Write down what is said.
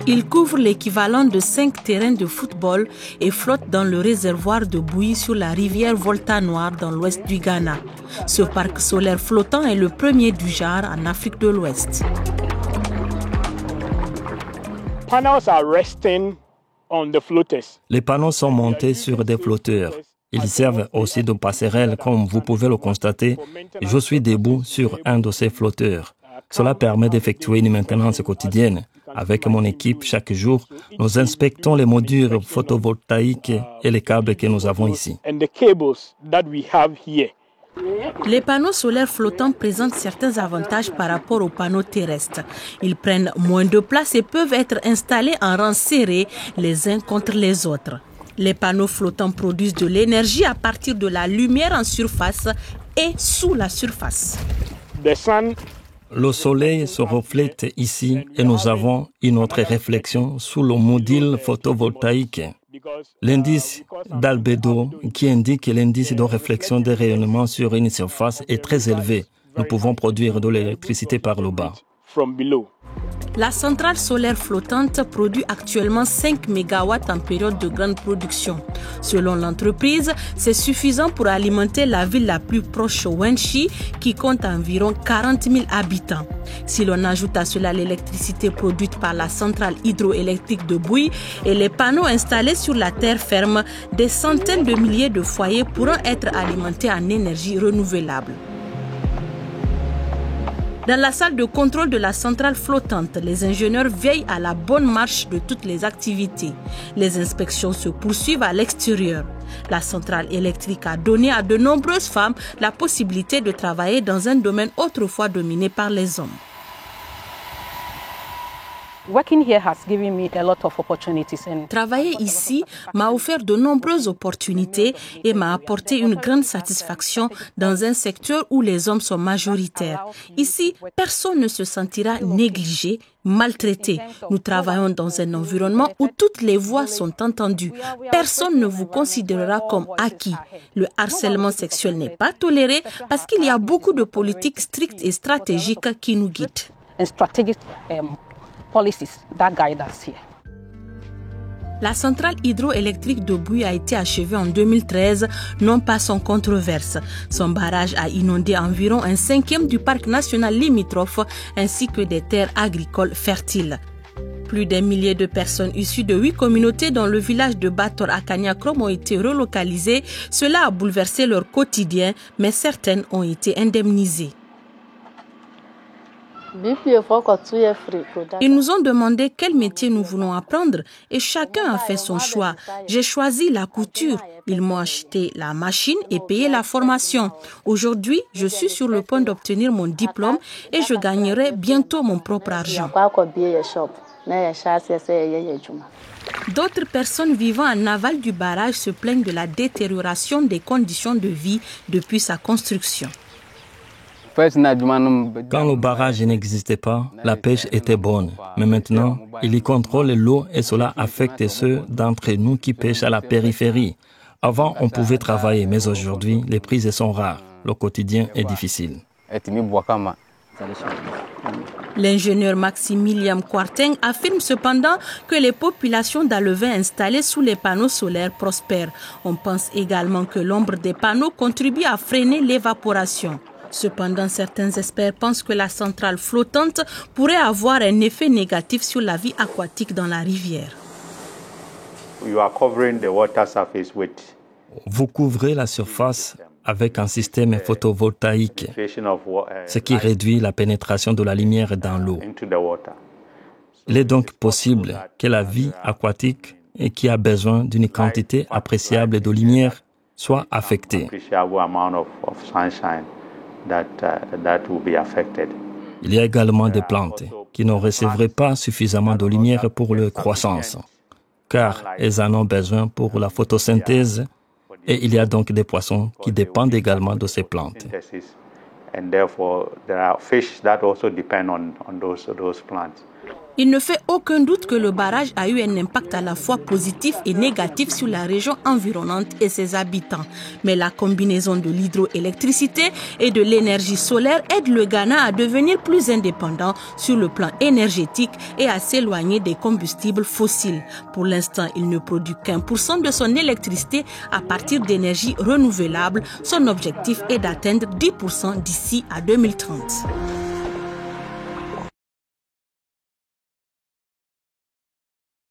Il couvre l'équivalent de 5 terrains de football et flotte dans le réservoir de bouillie sur la rivière Volta-Noire dans l'ouest du Ghana. Ce parc solaire flottant est le premier du genre en Afrique de l'Ouest. Les panneaux sont montés sur des flotteurs. Ils servent aussi de passerelles, comme vous pouvez le constater. Je suis debout sur un de ces flotteurs. Cela permet d'effectuer une maintenance quotidienne. Avec mon équipe, chaque jour, nous inspectons les modules photovoltaïques et les câbles que nous avons ici. Les panneaux solaires flottants présentent certains avantages par rapport aux panneaux terrestres. Ils prennent moins de place et peuvent être installés en rang serré les uns contre les autres. Les panneaux flottants produisent de l'énergie à partir de la lumière en surface et sous la surface. Le soleil se reflète ici et nous avons une autre réflexion sous le module photovoltaïque. L'indice d'albédo, qui indique l'indice de réflexion des rayonnements sur une surface, est très élevé. Nous pouvons produire de l'électricité par le bas. La centrale solaire flottante produit actuellement 5 MW en période de grande production. Selon l'entreprise, c'est suffisant pour alimenter la ville la plus proche, Wenchi, qui compte environ 40 000 habitants. Si l'on ajoute à cela l'électricité produite par la centrale hydroélectrique de Bouy et les panneaux installés sur la terre ferme, des centaines de milliers de foyers pourront être alimentés en énergie renouvelable. Dans la salle de contrôle de la centrale flottante, les ingénieurs veillent à la bonne marche de toutes les activités. Les inspections se poursuivent à l'extérieur. La centrale électrique a donné à de nombreuses femmes la possibilité de travailler dans un domaine autrefois dominé par les hommes. Travailler ici m'a offert de nombreuses opportunités et m'a apporté une grande satisfaction dans un secteur où les hommes sont majoritaires. Ici, personne ne se sentira négligé, maltraité. Nous travaillons dans un environnement où toutes les voix sont entendues. Personne ne vous considérera comme acquis. Le harcèlement sexuel n'est pas toléré parce qu'il y a beaucoup de politiques strictes et stratégiques qui nous guident. La centrale hydroélectrique de Bouy a été achevée en 2013, non pas sans controverse. Son barrage a inondé environ 1/5 du parc national limitrophe ainsi que des terres agricoles fertiles. Plus d'un millier de personnes issues de 8 communautés dans le village de Bator à Kanyakrom ont été relocalisées. Cela a bouleversé leur quotidien, mais certaines ont été indemnisées. Ils nous ont demandé quel métier nous voulons apprendre et chacun a fait son choix. J'ai choisi la couture. Ils m'ont acheté la machine et payé la formation. Aujourd'hui, je suis sur le point d'obtenir mon diplôme et je gagnerai bientôt mon propre argent. D'autres personnes vivant en aval du barrage se plaignent de la détérioration des conditions de vie depuis sa construction. Quand le barrage n'existait pas, la pêche était bonne. Mais maintenant, il y contrôle l'eau et cela affecte ceux d'entre nous qui pêchent à la périphérie. Avant, on pouvait travailler, mais aujourd'hui, les prises sont rares. Le quotidien est difficile. L'ingénieur Maximilian Kwarteng affirme cependant que les populations d'Alevin installées sous les panneaux solaires prospèrent. On pense également que l'ombre des panneaux contribue à freiner l'évaporation. Cependant, certains experts pensent que la centrale flottante pourrait avoir un effet négatif sur la vie aquatique dans la rivière. Vous couvrez la surface avec un système photovoltaïque, ce qui réduit la pénétration de la lumière dans l'eau. Il est donc possible que la vie aquatique, qui a besoin d'une quantité appréciable de lumière, soit affectée. Il y a également des plantes qui ne recevraient pas suffisamment de lumière pour leur croissance, car elles en ont besoin pour la photosynthèse, et il y a donc des poissons qui dépendent également de ces plantes. Il ne fait aucun doute que le barrage a eu un impact à la fois positif et négatif sur la région environnante et ses habitants. Mais la combinaison de l'hydroélectricité et de l'énergie solaire aide le Ghana à devenir plus indépendant sur le plan énergétique et à s'éloigner des combustibles fossiles. Pour l'instant, il ne produit qu'1% de son électricité à partir d'énergies renouvelables. Son objectif est d'atteindre 10% d'ici à 2030.